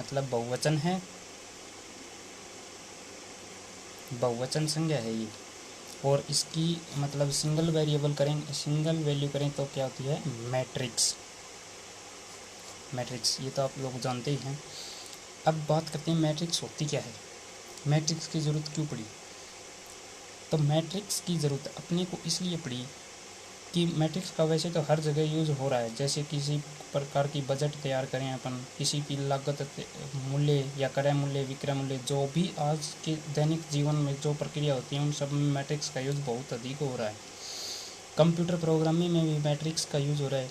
मतलब बहुवचन है, बहुवचन संज्ञा है ये। और इसकी मतलब सिंगल वेरिएबल करें, सिंगल वैल्यू करें तो क्या होती है, मैट्रिक्स। मैट्रिक्स ये तो आप लोग जानते ही हैं। अब बात करते हैं मैट्रिक्स होती क्या है, मैट्रिक्स की ज़रूरत क्यों पड़ी। तो मैट्रिक्स की ज़रूरत अपने को इसलिए पड़ी कि मैट्रिक्स का वैसे तो हर जगह यूज़ हो रहा है। जैसे किसी प्रकार की बजट तैयार करें अपन, किसी की लागत मूल्य या क्रय मूल्य विक्रय मूल्य, जो भी आज के दैनिक जीवन में जो प्रक्रिया होती है उन सब में मैट्रिक्स का यूज़ बहुत अधिक हो रहा है। कंप्यूटर प्रोग्रामिंग में भी मैट्रिक्स का यूज़ हो रहा है।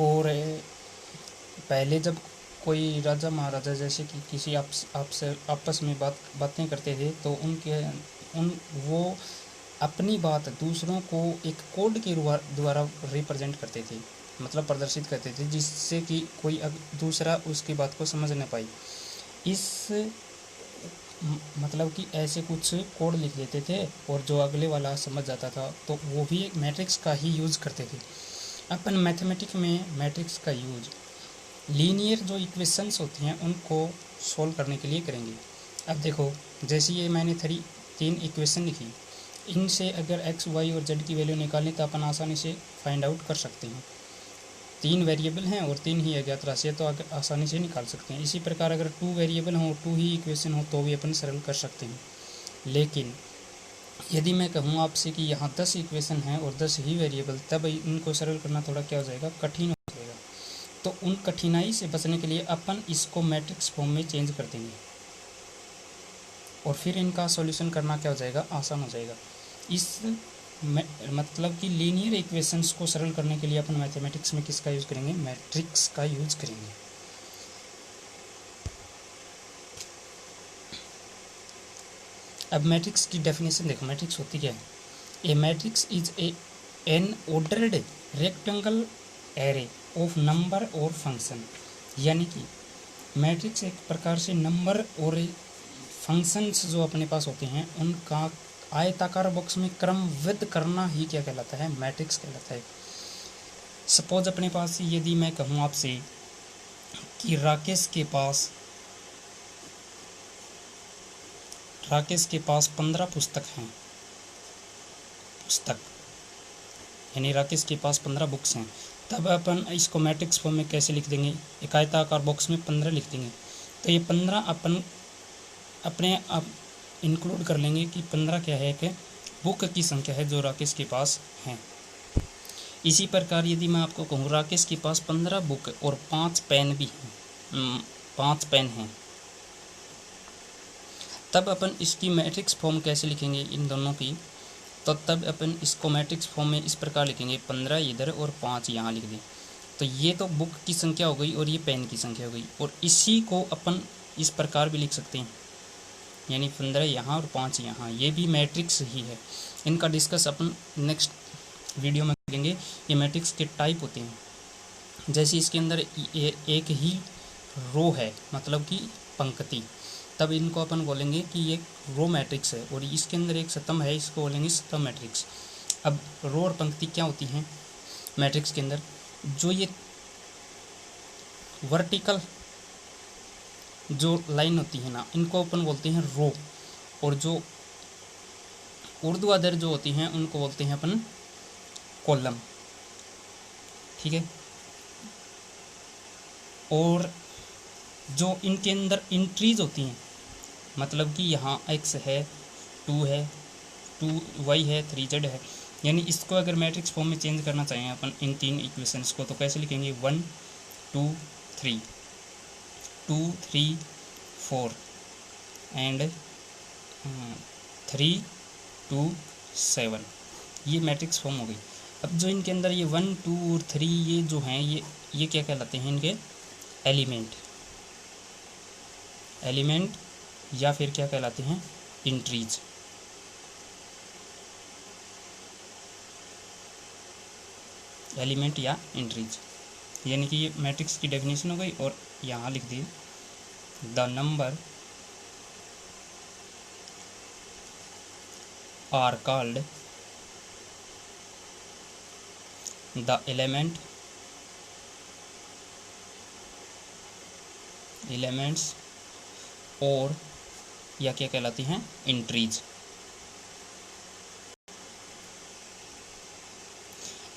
और पहले जब कोई राजा महाराजा जैसे कि किसी आपस में बातें करते थे तो उन वो अपनी बात दूसरों को एक कोड के द्वारा रिप्रेजेंट करते थे, मतलब प्रदर्शित करते थे, जिससे कि कोई दूसरा उसकी बात को समझ न पाए। इस मतलब कि ऐसे कुछ कोड लिख देते थे और जो अगले वाला समझ जाता था तो वो भी एक मैट्रिक्स का ही यूज़ करते थे। अपन मैथमेटिक्स में मैट्रिक्स का यूज़ लीनियर जो इक्वेशंस होती हैं उनको सॉल्व करने के लिए करेंगे। अब देखो, जैसे ये मैंने तीन इक्वेशन लिखी, इनसे अगर एक्स वाई और जेड की वैल्यू निकालें तो अपन आसानी से फाइंड आउट कर सकते हैं। तीन वेरिएबल हैं और तीन ही अज्ञात राशि है तो आसानी से निकाल सकते हैं। इसी प्रकार अगर टू वेरिएबल हो, टू ही इक्वेशन हो तो भी अपन सरल कर सकते हैं। लेकिन यदि मैं कहूँ आपसे कि यहाँ 10 इक्वेशन हैं और 10 ही वेरिएबल, तब इनको सरल करना थोड़ा क्या हो जाएगा, कठिन हो जाएगा। तो उन कठिनाई से बचने के लिए अपन इसको मैट्रिक्स फॉर्म में चेंज कर देंगे और फिर इनका सॉल्यूशन करना क्या हो जाएगा, आसान हो जाएगा। इस मतलब कि लीनियर इक्वेशंस को सरल करने के लिए अपन मैथमेटिक्स में किसका यूज़ करेंगे, मैट्रिक्स का यूज़ करेंगे। अब मैट्रिक्स की डेफिनेशन देखो, मैट्रिक्स होती क्या है। A matrix is an ordered rectangle array of number or function. यानी कि मैट्रिक्स एक प्रकार से नंबर और फंक्शंस जो अपने पास होते हैं उनका आयताकार बॉक्स में क्रमबद्ध करना ही क्या कहलाता है, मैट्रिक्स कहलाता है। सपोज अपने पास यदि मैं कहूँ आपसे कि राकेश के पास 15 पुस्तक हैं, यानी राकेश के पास 15 बुक्स हैं, तब अपन इसको मैट्रिक्स फॉर्म में कैसे लिख देंगे, एक आयताकार बॉक्स में 15 लिख देंगे। तो ये 15 अपन अपने आप इंक्लूड कर लेंगे कि 15 क्या है, कि बुक की संख्या है जो राकेश के पास हैं। इसी प्रकार यदि मैं आपको कहूँ राकेश के पास 15 बुक और 5 पेन भी हैं, 5 पेन हैं, तब अपन इसकी मैट्रिक्स फॉर्म कैसे लिखेंगे इन दोनों की। तो तब अपन इसको मैट्रिक्स फॉर्म में इस प्रकार लिखेंगे, 15 इधर और 5 यहाँ लिख दें। तो ये तो बुक की संख्या हो गई और ये पेन की संख्या हो गई। और इसी को अपन इस प्रकार भी लिख सकते हैं, यानी 15 यहाँ और 5 यहाँ, ये भी मैट्रिक्स ही है। इनका डिस्कस अपन नेक्स्ट वीडियो में करेंगे। ये मैट्रिक्स के टाइप होते हैं। जैसे इसके अंदर एक ही रो है, मतलब कि पंक्ति, तब इनको अपन बोलेंगे कि ये रो मैट्रिक्स है। और इसके अंदर एक स्तंभ है, इसको बोलेंगे स्तंभ मैट्रिक्स। अब रो और पंक्ति क्या होती हैं मैट्रिक्स के अंदर, जो ये वर्टिकल जो लाइन होती है ना, इनको अपन बोलते हैं रो। और जो ऊर्ध्वाधर जो होती हैं उनको बोलते हैं अपन कॉलम, ठीक है। और जो इनके अंदर इंट्रीज होती हैं, मतलब कि यहाँ x है, 2 है, 2y है, 3z है, यानी इसको अगर मैट्रिक्स फॉर्म में चेंज करना चाहें अपन इन तीन इक्वेशंस को, तो कैसे लिखेंगे, 1 2 3, 2 3 4 एंड 3 2 7, ये मैट्रिक्स फॉर्म हो गई। अब जो इनके अंदर ये 1 2 और 3 ये जो हैं, ये क्या कहलाते हैं, इनके एलिमेंट या फिर क्या कहलाते हैं, इंट्रीज। एलिमेंट या इंट्रीज, यानी कि ये मैट्रिक्स की डेफिनेशन हो गई। और यहाँ लिख दी, the number are called the element elements और या क्या कहलाती हैं, एंट्रीज।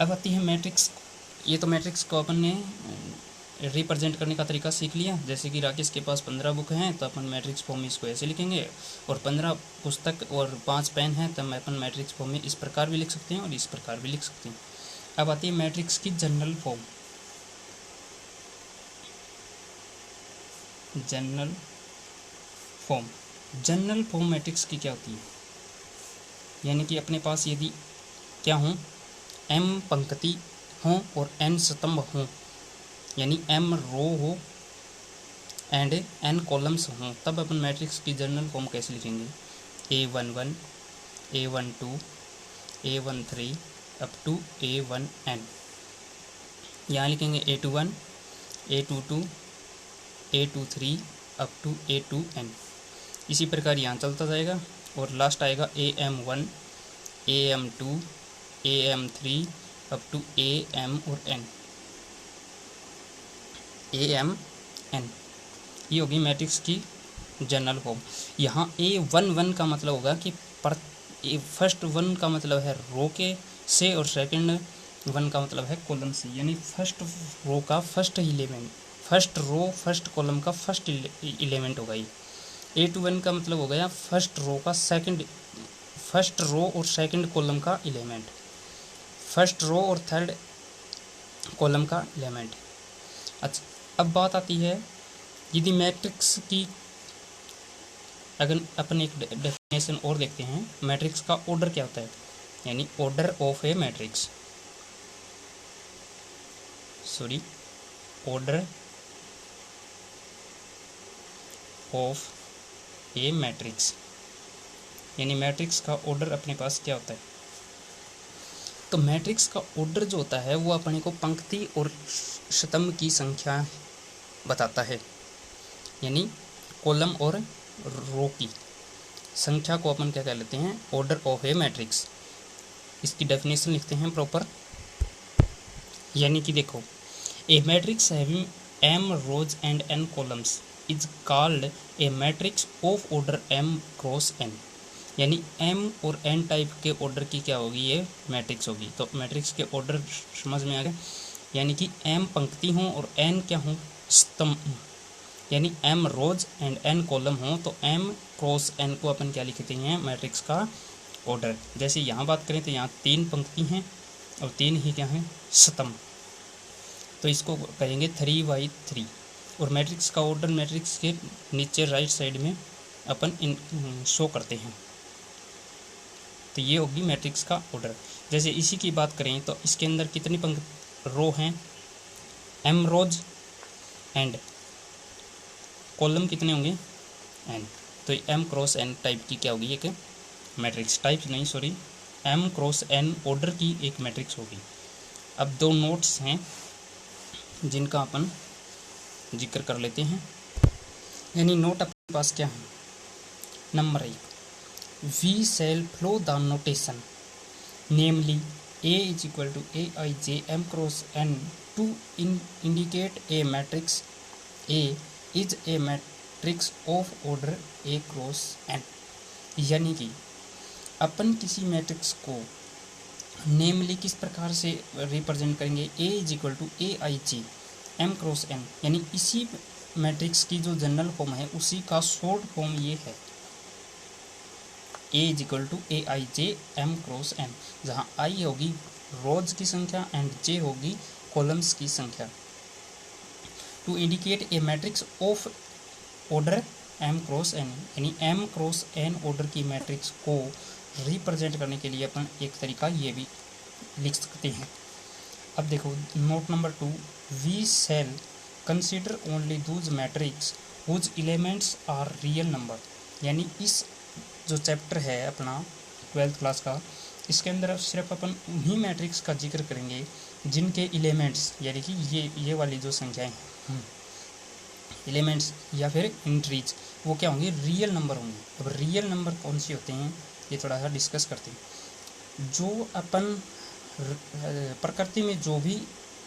अब आती है मैट्रिक्स। ये तो मैट्रिक्स को अपन ने रिप्रेजेंट करने का तरीका सीख लिया। जैसे कि राकेश के पास 15 बुक हैं तो अपन मैट्रिक्स फॉर्म में इसको ऐसे लिखेंगे, और 15 पुस्तक और 5 पेन हैं तो अपन मैट्रिक्स फॉर्म में इस प्रकार भी लिख सकते हैं और इस प्रकार भी लिख सकते हैं। अब आती है मैट्रिक्स की general form. General form matrix की क्या होती है, यानी कि अपने पास यदि क्या हों, m पंक्ति हों और n स्तंभ हों, यानी m रो हो एंड n कॉलम्स हों, तब अपन मैट्रिक्स की जनरल फॉर्म कैसे लिखेंगे, A11, A12, A13 up to A1n। यहाँ लिखेंगे A21, A22, A23 up to A2n। इसी प्रकार यहाँ चलता जाएगा और लास्ट आएगा AM1, AM2, AM3 up to AM और n, AMn। ये होगी मैट्रिक्स की जनरल फॉर्म। यहाँ A11 का मतलब होगा कि फर्स्ट 1 का मतलब है रो के से और सेकंड 1 का मतलब है कॉलम से, यानी फर्स्ट रो का first element, first row first column का फर्स्ट एलिमेंट होगा ये। A21 का मतलब हो गया फर्स्ट रो और सेकंड कॉलम का एलिमेंट, फर्स्ट रो और थर्ड कॉलम का एलिमेंट। अच्छा, अब बात आती है यदि मैट्रिक्स की, अगर अपन एक डेफिनेशन और देखते हैं, मैट्रिक्स का ऑर्डर क्या होता है, यानी order of a matrix, order of a matrix, यानी मैट्रिक्स का ऑर्डर अपने पास क्या होता है। तो मैट्रिक्स का ऑर्डर जो होता है वो अपने को पंक्ति और स्तंभ की संख्या बताता है, यानी कॉलम और रो की संख्या को अपन क्या कह लेते हैं, ऑर्डर ऑफ ए मैट्रिक्स। इसकी डेफिनेशन लिखते हैं प्रॉपर, यानी कि देखो, a matrix having m rows and n columns is called a matrix of order m cross n, यानी m और n टाइप के ऑर्डर की क्या होगी, ये मैट्रिक्स होगी। तो मैट्रिक्स के ऑर्डर समझ में आ गया, यानी कि m पंक्ति हो और n क्या हो, स्तंभ, यानी m rows and n column हो तो m क्रॉस n को अपन क्या लिखते हैं, मैट्रिक्स का ऑर्डर। जैसे यहाँ बात करें तो यहाँ 3 पंक्ति हैं और 3 ही क्या हैं, स्तंभ, तो इसको कहेंगे 3x3। और मैट्रिक्स का ऑर्डर मैट्रिक्स के नीचे राइट साइड में अपन इन शो करते हैं, तो ये होगी मैट्रिक्स का ऑर्डर। जैसे इसी की बात करें तो इसके अंदर कितनी रो हैं, m रोज एंड कॉलम कितने होंगे, n, तो m क्रॉस n टाइप की क्या होगी, एक मैट्रिक्स, टाइप नहीं sorry, m cross n order की एक मैट्रिक्स होगी। अब 2 नोट्स हैं जिनका अपन जिक्र कर लेते हैं, यानी नोट अपने पास क्या है। Number 1, we shall follow the notation namely a is equal to aij m cross n to indicate a matrix A is a matrix of order a cross n, यानी कि अपन किसी मैट्रिक्स को नेमली किस प्रकार से रिप्रेजेंट करेंगे, a is equal to aij m cross n, यानी इसी मैट्रिक्स की जो जनरल फॉर्म है उसी का शॉर्ट फॉर्म ये है, a is equal to aij m cross n, जहाँ i होगी रोज की संख्या एंड j होगी कॉलम्स की संख्या। To indicate a matrix of order m cross n, यानी m क्रॉस n ऑर्डर की मैट्रिक्स को रिप्रेजेंट करने के लिए अपन एक तरीका ये भी लिख सकते हैं। अब देखो note number 2, we shall consider only those matrix whose elements are real number, यानी इस जो चैप्टर है अपना 12th क्लास का, इसके अंदर सिर्फ अपन उन्हीं मैट्रिक्स का जिक्र करेंगे जिनके एलिमेंट्स, यानी कि ये वाली जो संख्याएं एलिमेंट्स या फिर एंट्रीज, वो क्या होंगे, रियल नंबर होंगे। अब रियल नंबर कौन से होते हैं ये थोड़ा सा डिस्कस करते हैं। जो अपन प्रकृति में जो भी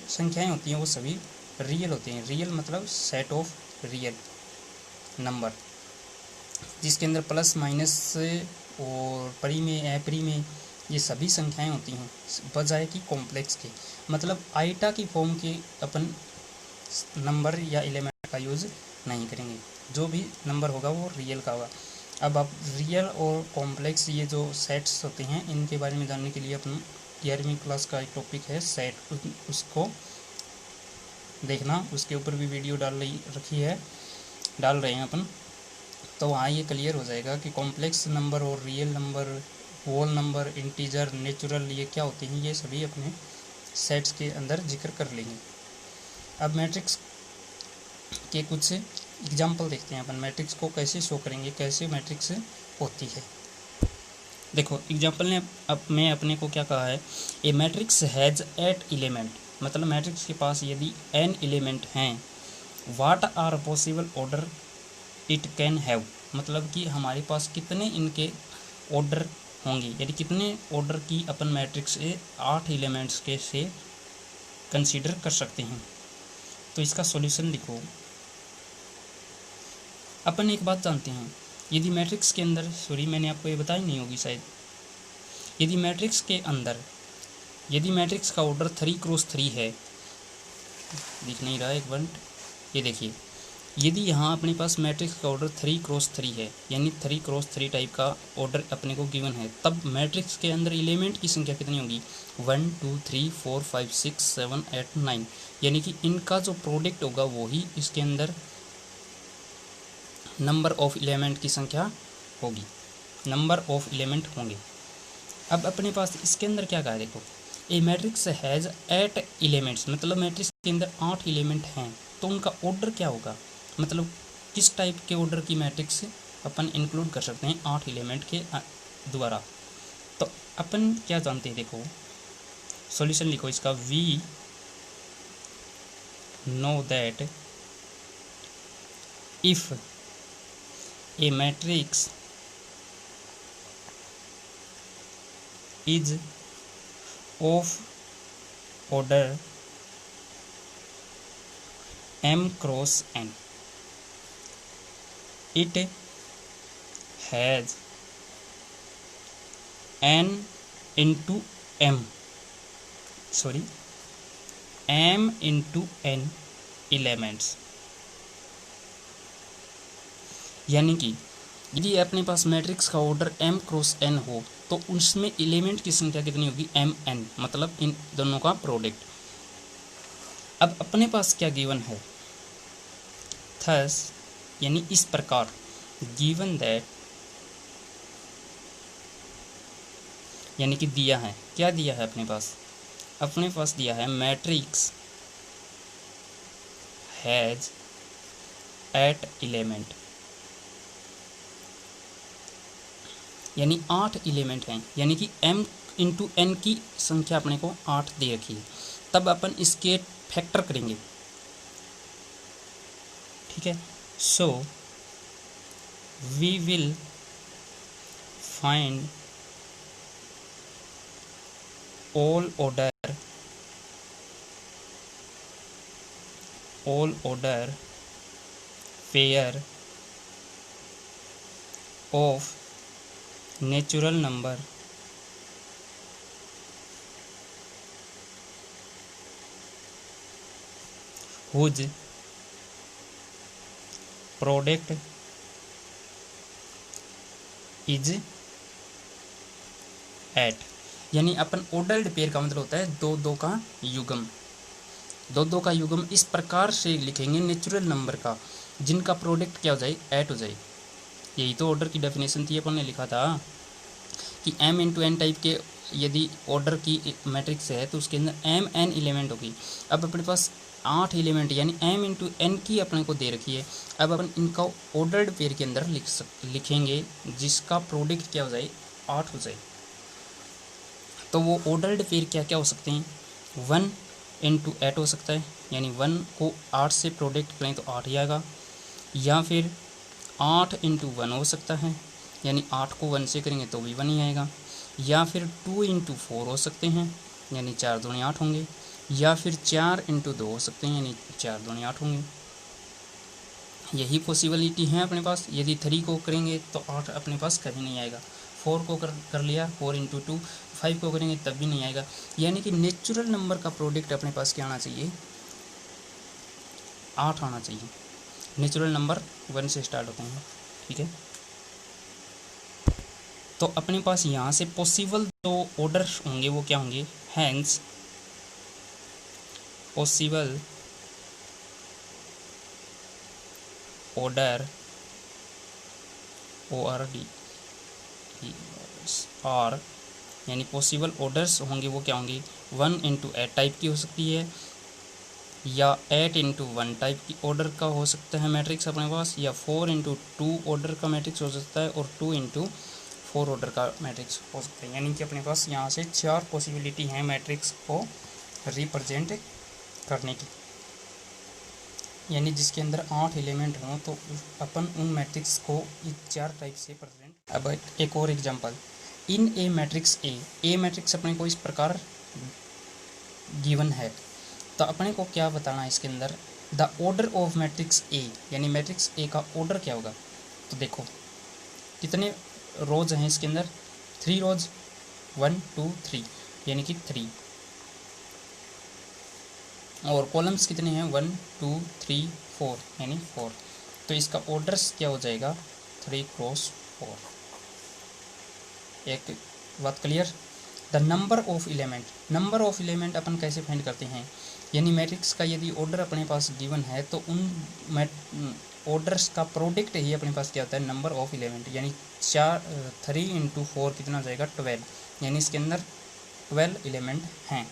संख्याएं होती हैं वो सभी रियल होती हैं। रियल मतलब सेट ऑफ रियल, नंबर, जिसके अंदर प्लस माइनस और परी में अपरी में ये सभी संख्याएं होती हैं, बजाय कि कॉम्प्लेक्स के। मतलब आइटा की फॉर्म के अपन नंबर या एलिमेंट का यूज़ नहीं करेंगे, जो भी नंबर होगा वो रियल का होगा। अब आप रियल और कॉम्प्लेक्स ये जो सेट्स होते हैं इनके बारे में जानने के लिए अपन 11वीं क्लास का एक टॉपिक है सेट, उसको देखना, उसके ऊपर भी वीडियो डाल रहे हैं अपन। तो वहाँ ये क्लियर हो जाएगा कि कॉम्प्लेक्स नंबर और real number, whole number, integer, natural, ये क्या होते हैं, ये सभी अपने सेट्स के अंदर जिक्र कर लेंगे। अब मैट्रिक्स के कुछ एग्जाम्पल देखते हैं अपन, मैट्रिक्स को कैसे शो करेंगे, कैसे मैट्रिक्स होती है। देखो एग्जाम्पल ने अब मैं अपने को क्या कहा है, ए मैट्रिक्स हैज़ 8 एलिमेंट, मतलब मैट्रिक्स के पास यदि n एलिमेंट हैं, what are possible order it can have, मतलब कि हमारे पास कितने इनके ऑर्डर होंगे, यदि कितने ऑर्डर की अपन मैट्रिक्स 8 एलिमेंट्स के से कंसीडर कर सकते हैं। तो इसका सॉल्यूशन लिखो। अपन एक बात जानते हैं, यदि मैट्रिक्स के अंदर, सॉरी मैंने आपको ये बताई नहीं होगी शायद, यदि मैट्रिक्स के अंदर, यदि मैट्रिक्स का ऑर्डर 3x3 है, दिख नहीं रहा एक मिनट, ये देखिए, यदि यहाँ अपने पास मैट्रिक्स का ऑर्डर 3x3 है, यानी 3x3 टाइप का ऑर्डर अपने को गिवन है, तब मैट्रिक्स के अंदर एलिमेंट की संख्या कितनी होगी, 1 2 3 4 5 6 7 8 9, यानी कि इनका जो प्रोडक्ट होगा वही इसके अंदर नंबर ऑफ एलिमेंट की संख्या होगी, नंबर ऑफ एलिमेंट होंगे। अब अपने पास इसके अंदर क्या कहा है, देखो ए मैट्रिक्स हैज़ 8 एलिमेंट्स, मतलब मैट्रिक्स के अंदर 8 एलिमेंट हैं, तो उनका ऑर्डर क्या होगा, मतलब किस टाइप के ऑर्डर की मैट्रिक्स अपन इंक्लूड कर सकते हैं 8 एलिमेंट के द्वारा। तो अपन क्या जानते हैं, देखो सॉल्यूशन लिखो इसका, we know that if a matrix is of order m cross n, it has n into m into n elements, यानी कि यदि अपने पास मैट्रिक्स का ऑर्डर m क्रॉस n हो तो उसमें एलिमेंट की संख्या कितनी होगी, mn, मतलब इन दोनों का प्रोडक्ट। अब अपने पास क्या गिवन है, थस यानी इस प्रकार, गिवन दैट यानी कि दिया है, क्या दिया है अपने पास दिया है मैट्रिक्स हैज 8 एलिमेंट, यानी 8 एलिमेंट हैं, यानी कि m इंटू एन की संख्या अपने को 8 दे रखी है। तब अपन इसके फैक्टर करेंगे, ठीक है। So we will find all order pair of natural number whose product is 8, यानी अपन ऑर्डर्ड पेयर का मतलब होता है दो दो का युग्म, दो का युग्म इस प्रकार से लिखेंगे नेचुरल नंबर का जिनका प्रोडक्ट क्या हो जाए, 8 हो जाए। यही तो ऑर्डर की डेफिनेशन थी, अपन ने लिखा था कि m इंटू एन टाइप के यदि ऑर्डर की मैट्रिक्स है तो उसके अंदर m n एलिमेंट होगी। अब अपने पास 8 एलिमेंट यानी m इंटू एन की अपने को दे रखी है। अब अपन इनका ऑर्डर्ड पेयर के अंदर लिखेंगे जिसका प्रोडक्ट क्या हो जाए, 8 हो जाए। तो वो ऑर्डर्ड पेयर क्या क्या हो सकते हैं, 1 इंटू 8 हो सकता है, यानी 1 को 8 से प्रोडक्ट करें तो 8 ही आएगा, या फिर 8 इंटू 1 हो सकता है, यानी 8 को 1 से करेंगे तो भी 1 ही आएगा, या फिर 2 इंटू 4 हो सकते हैं, यानी 4 दूनी 8 होंगे, या फिर 4 इंटू 2 हो सकते हैं, यानी 4 दूनी 8 होंगे। यही पॉसिबिलिटी है अपने पास। यदि 3 को करेंगे तो 8 अपने पास कभी नहीं आएगा। 4 को कर लिया, 4 × 2, 5 को करेंगे तब भी नहीं आएगा। यानी कि नेचुरल नंबर का प्रोडक्ट अपने पास क्या आना चाहिए, 8 आना चाहिए। नेचुरल नंबर 1 से स्टार्ट होते हैं, ठीक है। तो अपने पास यहाँ से पॉसिबल जो ऑर्डर होंगे वो क्या होंगे, हैंस पॉसिबल ऑर्डर ORD और यानी पॉसिबल ऑर्डर्स होंगे वो क्या होंगे, 1 × 8 टाइप की हो सकती है, या 8 × 1 टाइप की ऑर्डर का हो सकता है मैट्रिक्स अपने पास, या 4 × 2 ऑर्डर का मैट्रिक्स हो सकता है, और 2 × 4 ऑर्डर का मैट्रिक्स हो सकता है। यानी कि अपने पास यहाँ से 4 पॉसिबिलिटी हैं मैट्रिक्स को रिप्रेजेंट करने की, यानी जिसके अंदर 8 एलिमेंट हों तो अपन उन मैट्रिक्स को इस 4 टाइप से प्रेजेंट। अब एक और example, in A matrix A matrix अपने को इस प्रकार गिवन है, तो अपने को क्या बताना है इसके अंदर, the order of matrix A, यानी मैट्रिक्स ए का ऑर्डर क्या होगा। तो देखो कितने रोज हैं इसके अंदर, 3 रोज, 1 2 3, यानी कि 3, और कॉलम्स कितने हैं, 1 2 3 4, यानी 4। तो इसका ऑर्डर्स क्या हो जाएगा, 3 × 4। एक बात clear. The number of element अपन कैसे फाइंड करते हैं, यानी मैट्रिक्स का यदि ऑर्डर अपने पास गिवन है तो उन ऑर्डर्स का प्रोडक्ट ही अपने पास क्या होता है, नंबर ऑफ एलिमेंट। यानी 3 × 4 कितना हो जाएगा, 12, यानी इसके अंदर 12 एलिमेंट हैं,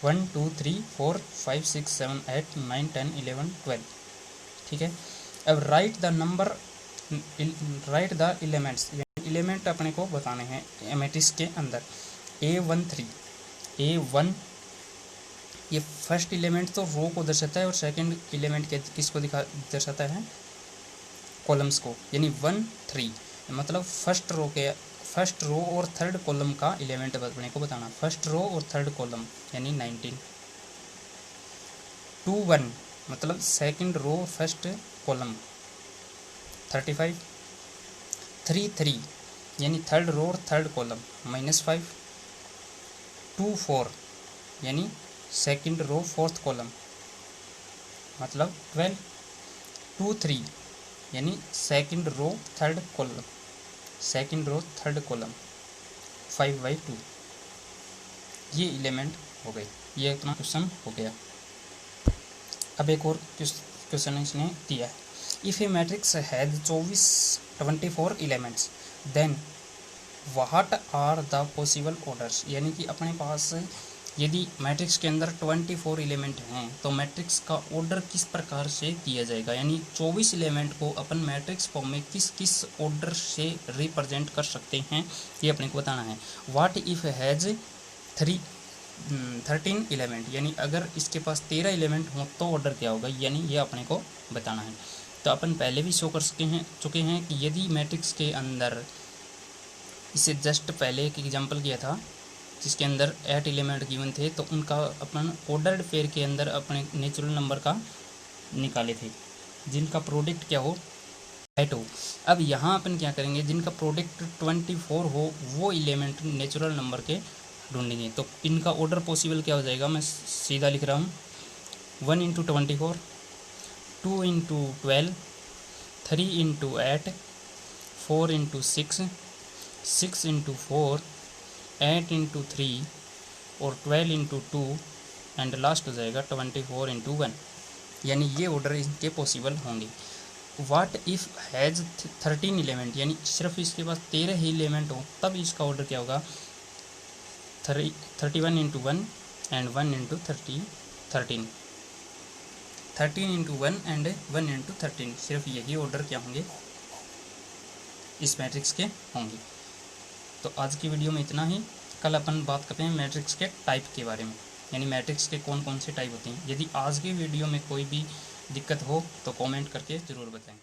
1 2 3 4 5 6 7 8 9 10 11 12, ठीक है। अब राइट द एलिमेंट्स, एलिमेंट अपने को बताने हैं मैट्रिक्स के अंदर। A1 ये फर्स्ट एलिमेंट तो रो को दर्शाता है, और सेकंड एलिमेंट किसको दर्शाता है, कॉलम्स को, यानी 1 3, मतलब फर्स्ट रो और थर्ड कॉलम का एलिमेंट अपने को बताना, फर्स्ट रो और थर्ड कॉलम, यानी 19। 2 1 मतलब सेकंड रो फर्स्ट कॉलम, 35। 3 3 यानी थर्ड रो और थर्ड कॉलम, -5। 2 4 यानी सेकंड रो फोर्थ कॉलम, मतलब 12। 2 3 यानी सेकंड रो थर्ड कॉलम, 5/2। ये एलिमेंट हो गए, ये इतना क्वेश्चन हो गया। अब एक और क्वेश्चन इसने दिया है, if a matrix has 24 elements then what are the possible orders, यानी कि अपने पास यदि मैट्रिक्स के अंदर 24 एलिमेंट हैं तो मैट्रिक्स का ऑर्डर किस प्रकार से दिया जाएगा, यानी 24 एलिमेंट को अपन मैट्रिक्स फॉर्म में किस किस ऑर्डर से रिप्रेजेंट कर सकते हैं, ये अपने को बताना है। व्हाट इफ हैज़ 13 एलिमेंट, यानी अगर इसके पास 13 एलिमेंट हों तो ऑर्डर क्या होगा, यानी ये अपने को बताना है। तो अपन पहले भी शो कर चुके हैं कि यदि मैट्रिक्स के अंदर, इसे जस्ट पहले एक एग्जाम्पल किया था जिसके अंदर 8 एलिमेंट गिवन थे, तो उनका अपन ऑर्डर्ड पेयर के अंदर अपने नेचुरल नंबर का निकाले थे जिनका प्रोडक्ट क्या हो, 8 हो। अब यहाँ अपन क्या करेंगे, जिनका प्रोडक्ट 24 हो वो एलिमेंट नेचुरल नंबर के ढूंढेंगे। तो इनका ऑर्डर पॉसिबल क्या हो जाएगा, मैं सीधा लिख रहा हूँ, 1 × 24, 2 × 12, 3 × 8, 4 × 6, 6 × 4, 8 × 3 और 12 × 2 एंड लास्ट हो जाएगा 24 × 1, यानी ये ऑर्डर इनके पॉसिबल होंगे। व्हाट इफ़ हैज़ 13 एलिमेंट, यानी सिर्फ इसके पास 13 ही एलिमेंट हो तब इसका ऑर्डर क्या होगा, 31 × 1 एंड 1 × 13, 13 × 1 एंड 1 × 13, सिर्फ यही ऑर्डर क्या होंगे, इस मैट्रिक्स के होंगे। तो आज की वीडियो में इतना ही। कल अपन बात करते हैं मैट्रिक्स के टाइप के बारे में, यानी मैट्रिक्स के कौन कौन से टाइप होते हैं। यदि आज की वीडियो में कोई भी दिक्कत हो तो कमेंट करके ज़रूर बताएं।